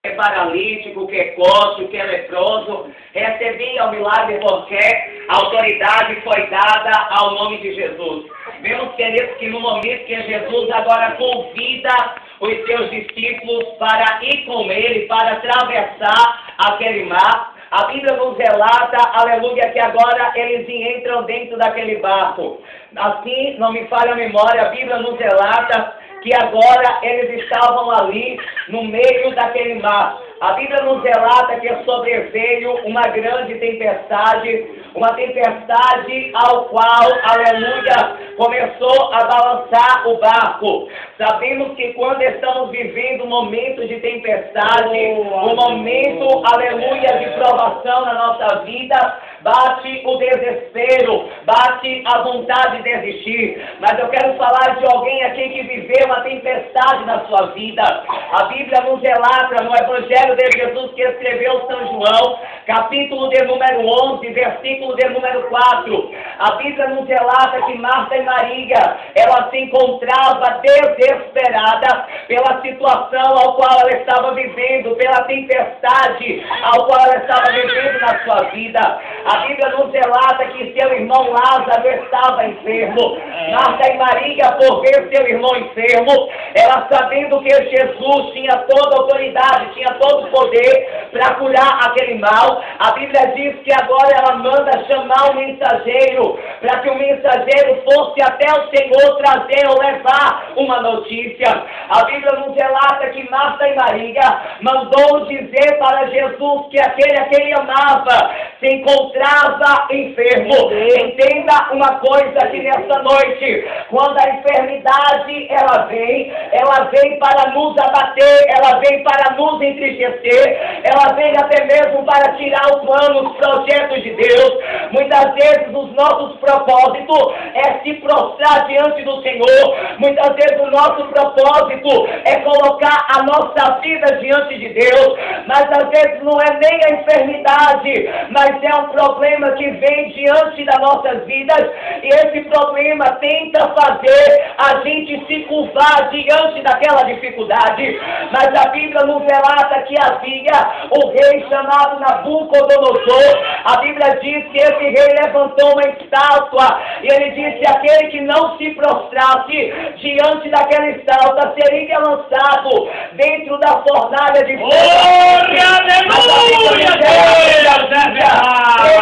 é paralítico, que é coxo, que é leproso, recebia o milagre porque a autoridade foi dada ao nome de Jesus. Vemos, queridos, que no momento que Jesus agora convida os seus discípulos para ir com ele, para atravessar aquele mar, a Bíblia nos relata, aleluia, que agora eles entram dentro daquele barco. Assim, não me falha a memória, a Bíblia nos relata que agora eles estavam ali no meio daquele mar. A Bíblia nos relata que sobreveio uma grande tempestade, uma tempestade ao qual, aleluia, começou a balançar o barco. Sabemos que quando estamos vivendo um momento de tempestade, um momento, aleluia, de provação na nossa vida, bate o desespero, bate a vontade de desistir. Mas eu quero falar de alguém aqui que viveu uma tempestade na sua vida. A Bíblia nos relata no Evangelho de Jesus que escreveu São João, capítulo de número 11, versículo de número 4. A Bíblia nos relata que Marta e Maria, ela se encontrava desesperada pela situação ao qual ela estava vivendo, pela tempestade ao qual ela estava vivendo na sua vida. A Bíblia nos relata que seu irmão Lázaro estava enfermo. Marta e Maria, por ver seu irmão enfermo, ela sabendo que Jesus tinha toda a autoridade, tinha todo o poder para curar aquele mal, a Bíblia diz que agora ela manda chamar o mensageiro, para que o mensageiro fosse até o Senhor trazer ou levar uma notícia. A Bíblia nos relata que Marta e Maria mandou dizer para Jesus que aquele a quem amava se encontrava enfermo. Entenda uma coisa aqui nessa noite: quando a enfermidade ela vem para nos abater, ela vem para nos entristecer, ela vem até mesmo para tirar o plano, os projetos de Deus. Muitas vezes os nossos propósitos é se prostrar diante do Senhor. Muitas vezes o nosso propósito é colocar a nossa vida diante de Deus. Mas às vezes não é nem a enfermidade, mas é um problema que vem diante das nossas vidas. E esse problema tenta fazer a gente se curvar diante daquela dificuldade. Mas a Bíblia nos relata que havia o rei chamado Nabucodonosor. A Bíblia diz que esse rei levantou uma estátua e ele disse: aquele que não se prostrasse diante daquela estátua seria lançado dentro da fornalha de fogo. Aleluia!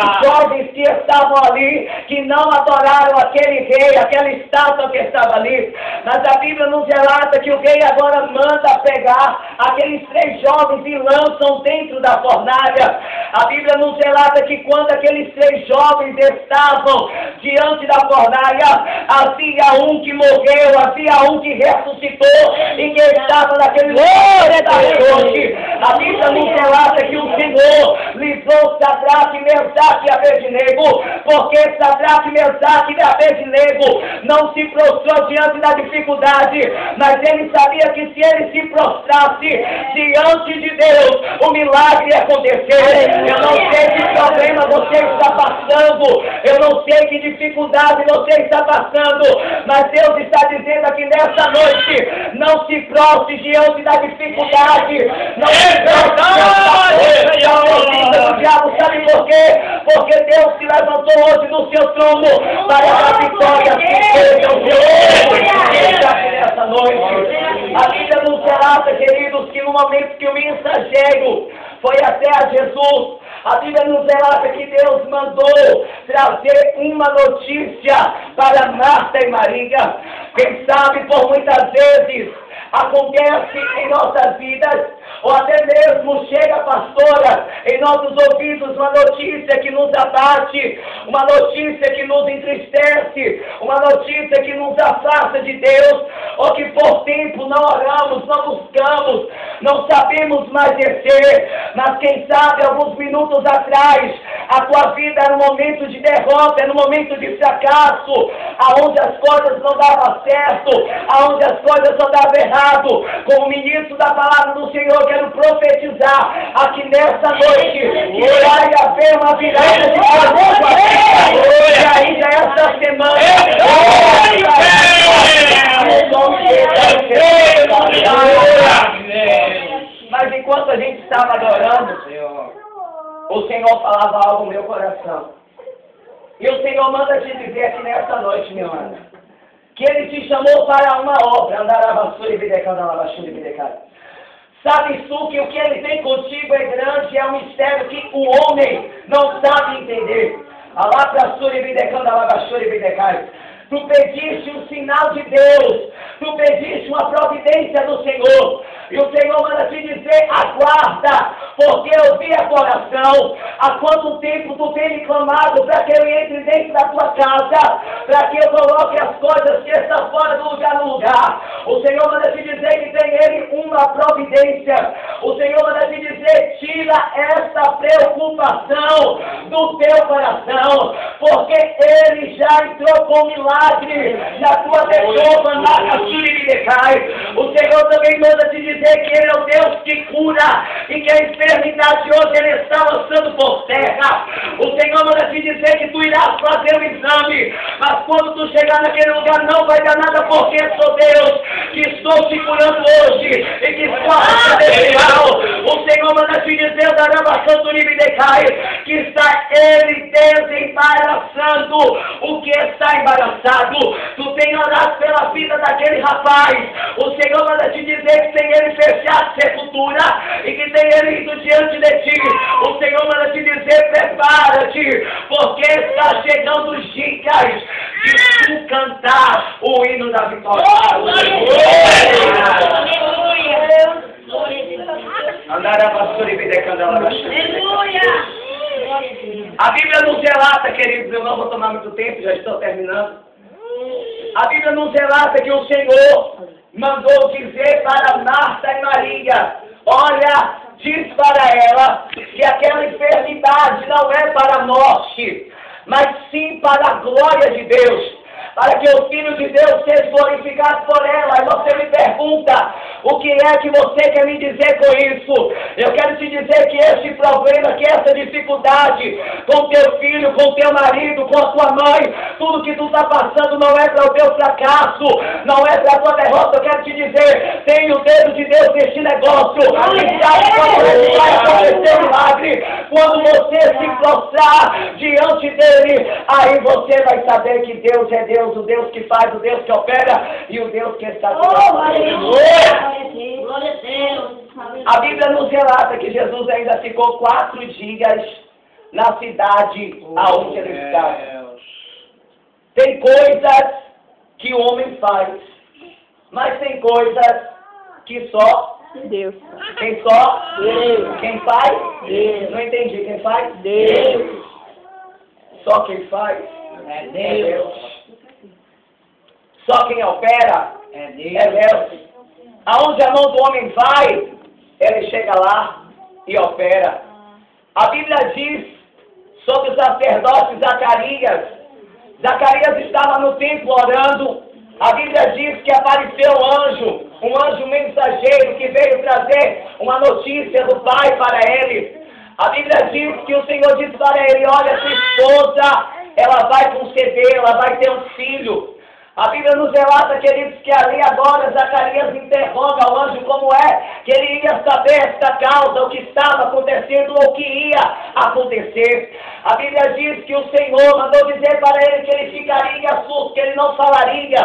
Os jovens que estavam ali, que não adoraram aquele rei, aquela estátua que estava ali. Mas a Bíblia nos relata que o rei agora manda pegar aqueles 3 jovens e lançam dentro da fornalha. A Bíblia nos relata que quando aqueles 3 jovens estavam diante da fornalha, havia um que morreu, havia um que ressuscitou e que estava naquele lugar da noite. A Bíblia nos relata que o Senhor livrou Sadraque, Mesaque e Abednego, porque Sadraque, Mesaque e Abednego não se prostrou diante da dificuldade, mas ele sabia que se ele se prostrasse diante de Deus, o milagre ia acontecer. Eu não sei que problema você está passando, eu não sei que dificuldade você está passando, mas Deus está dizendo aqui nessa noite: não se prostre diante da dificuldade, não se prostre diante do diabo. Sabe por quê? Porque Deus se levantou hoje do seu trono para dar vitória nessa noite. A Bíblia nos relata, queridos, que no momento que o mensageiro foi até a Jesus, a Bíblia nos relata que Deus mandou trazer uma notícia para Marta e Maria. Quem sabe por muitas vezes acontece em nossas vidas, ou até mesmo chega, pastora, em nossos ouvidos uma notícia que nos abate, uma notícia que nos entristece, uma notícia que nos afasta de Deus, ou que por tempo não oramos, não buscamos, não sabemos mais descer. Mas quem sabe alguns minutos atrás a tua vida era um momento de derrota, era um momento de fracasso, aonde as coisas não davam certo, aonde as coisas não davam errado. Como ministro da palavra do Senhor, quero profetizar aqui nessa noite que vai haver uma virada de favor e ainda essa semana. Mas enquanto a gente estava adorando, o Senhor falava algo no meu coração. E o Senhor manda te dizer aqui nessa noite, meu Ana, que Ele te chamou para uma obra. Sabes tu que o que Ele tem contigo é grande, é um mistério que o homem não sabe entender. Tu pediste um sinal de Deus, tu pediste uma providência do Senhor, e o Senhor manda te dizer, aguarda, porque eu vi a tua oração. Há quanto tempo tu tem me clamado para que eu entre dentro da tua casa, para que eu coloque as coisas que estão fora do lugar no lugar. O Senhor manda te dizer que tem Ele uma providência. O Senhor manda te dizer, tira essa preocupação do teu coração, porque Ele já entrou com milagre na tua pessoa, na Suribidecai. O Senhor também manda te dizer que Ele é o Deus que cura e que a enfermidade hoje Ele está lançando por terra. O Senhor manda te dizer que tu irás fazer o exame, mas quando tu chegar naquele lugar não vai dar nada, porque sou Deus que estou te curando hoje e que estou a celestial. O Senhor manda te dizer da gravação do Suribidecai que está Ele desembaraçando o que está embaraçado. Tu tem orado pela vida daquele rapaz. O Senhor manda te dizer que tem Ele fechado sepultura e que tem Ele indo diante de ti. O Senhor manda te dizer, prepara-te, porque está chegando os dias de tu cantar o hino da vitória. A Bíblia nos relata, queridos, eu não vou tomar muito tempo, já estou terminando. A Bíblia nos relata que o Senhor mandou dizer para Marta e Maria, olha, diz para ela que aquela enfermidade não é para a morte, mas sim para a glória de Deus, para que o Filho de Deus seja glorificado por ela. E você me pergunta, o que é que você quer me dizer com isso? Eu quero te dizer que este problema, que essa dificuldade com teu filho, com teu marido, com a tua mãe, tudo que tu está passando não é para o teu fracasso, não é para a tua derrota. Eu quero te dizer, tem o dedo de Deus neste negócio, e sabe quando vai acontecer o milagre? Quando você se prostrar diante dele, aí você vai saber que Deus é Deus, o Deus que faz, o Deus que opera e o Deus que está A Bíblia nos relata que Jesus ainda ficou 4 dias na cidade aonde ele estava. Tem coisas que o homem faz, mas tem coisas que só Deus. Quem só? Deus. Quem faz? Deus. Não entendi. Quem faz? Deus. Só quem faz? É Deus. Só quem opera? É Deus. Aonde a mão do homem vai, ele chega lá e opera. A Bíblia diz sobre o sacerdote Zacarias. Zacarias estava no templo orando. A Bíblia diz que apareceu um anjo mensageiro que veio trazer uma notícia do Pai para ele. A Bíblia diz que o Senhor disse para ele, olha, sua esposa, ela vai conceber, ela vai ter um filho. A Bíblia nos relata, queridos, que ali agora Zacarias interroga o anjo como é que ele ia saber esta causa, o que estava acontecendo ou o que ia acontecer. A Bíblia diz que o Senhor mandou dizer para ele que ele ficaria surdo, que ele não falaria.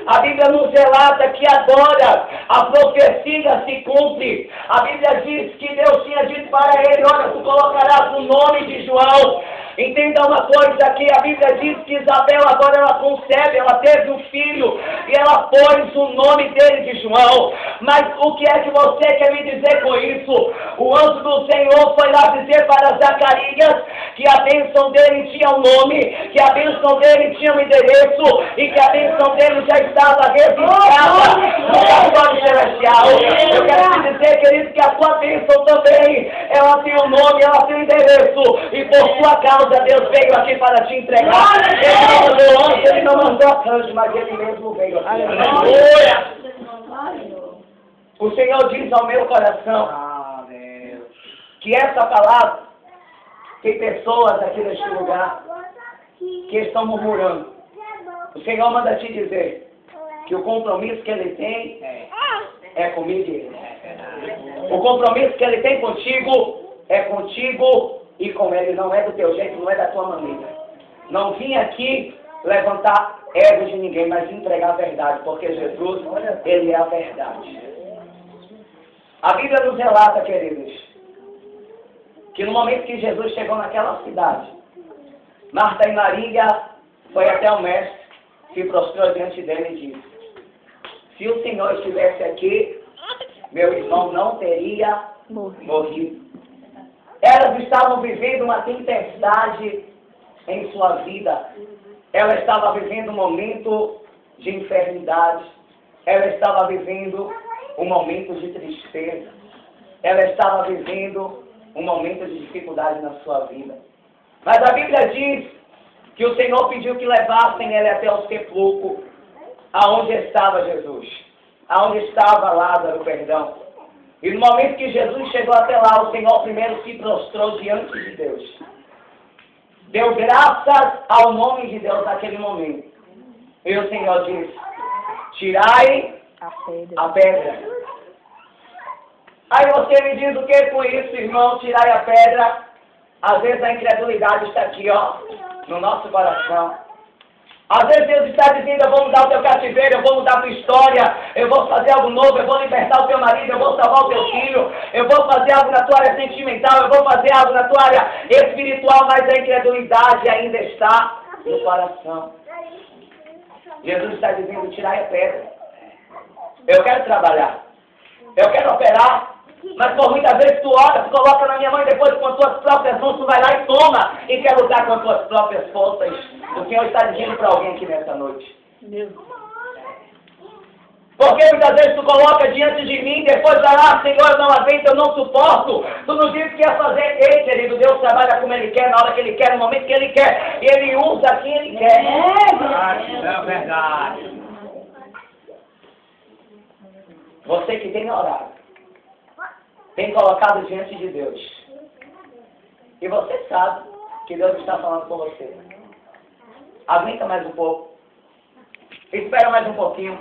A Bíblia nos relata que agora a profecia se cumpre. A Bíblia diz que Deus tinha dito para ele, olha, tu colocarás o nome de João. Entenda uma coisa aqui, a Bíblia diz que Isabel agora ela concebe, ela teve um filho e ela pôs o nome dele de João. Mas o que é que você quer me dizer com isso? O anjo do Senhor foi lá dizer para Zacarias que a bênção dele tinha um nome, que a bênção dele tinha um endereço e que a bênção dele já estava registrada no cartório celestial. Eu quero te dizer, querido, que a tua bênção também, ela tem um nome, ela tem um endereço e por sua causa Deus veio aqui para te entregar. Ele não mandou anjo, ele não mandou arcanjo, mas ele mesmo veio aqui. Aleluia! O Senhor diz ao meu coração que essa palavra tem pessoas aqui neste lugar que estão murmurando. O Senhor manda te dizer que o compromisso que ele tem é comigo e ele. O compromisso que ele tem contigo é contigo e com ele. Não é do teu jeito, não é da tua maneira. Não vim aqui levantar ego de ninguém, mas entregar a verdade, porque Jesus, ele é a verdade. A Bíblia nos relata, queridos, que no momento que Jesus chegou naquela cidade, Marta e Maria foi até o mestre, se prostrou diante dele e disse: se o Senhor estivesse aqui, meu irmão não teria morrido. Elas estavam vivendo uma tempestade em sua vida. Ela estava vivendo um momento de enfermidade. Ela estava vivendo um momento de tristeza. Ela estava vivendo um momento de dificuldade na sua vida. Mas a Bíblia diz que o Senhor pediu que levassem ela até o sepulcro, aonde estava Jesus, aonde estava Lázaro, perdão. E no momento que Jesus chegou até lá, o Senhor primeiro se prostrou diante de Deus. Deu graças ao nome de Deus naquele momento. E o Senhor disse: tirai a pedra. Aí você me diz o que com isso, irmão? Tirai a pedra. Às vezes a incredulidade está aqui, ó, no nosso coração. Às vezes Deus está dizendo: eu vou mudar o teu cativeiro, eu vou mudar a tua história, eu vou fazer algo novo, eu vou libertar o teu marido, eu vou salvar o teu filho, eu vou fazer algo na tua área sentimental, eu vou fazer algo na tua área espiritual, mas a incredulidade ainda está no coração. Jesus está dizendo: tirai a pedra. Eu quero trabalhar, eu quero operar, mas por muitas vezes tu ora, tu coloca na minha mão e depois com as tuas próprias mãos tu vai lá e toma e quer lutar com as tuas próprias forças. O Senhor está dizendo para alguém aqui nessa noite. Porque muitas vezes tu coloca diante de mim, depois vai lá: Senhor, eu não aguento, eu não suporto. Tu não disse que ia fazer. Ei, querido, Deus trabalha como Ele quer, na hora que Ele quer, no momento que Ele quer. E Ele usa quem Ele quer. É verdade. Você que tem orado, tem colocado diante de Deus, e você sabe que Deus está falando com você. Aguenta mais um pouco. Espera mais um pouquinho.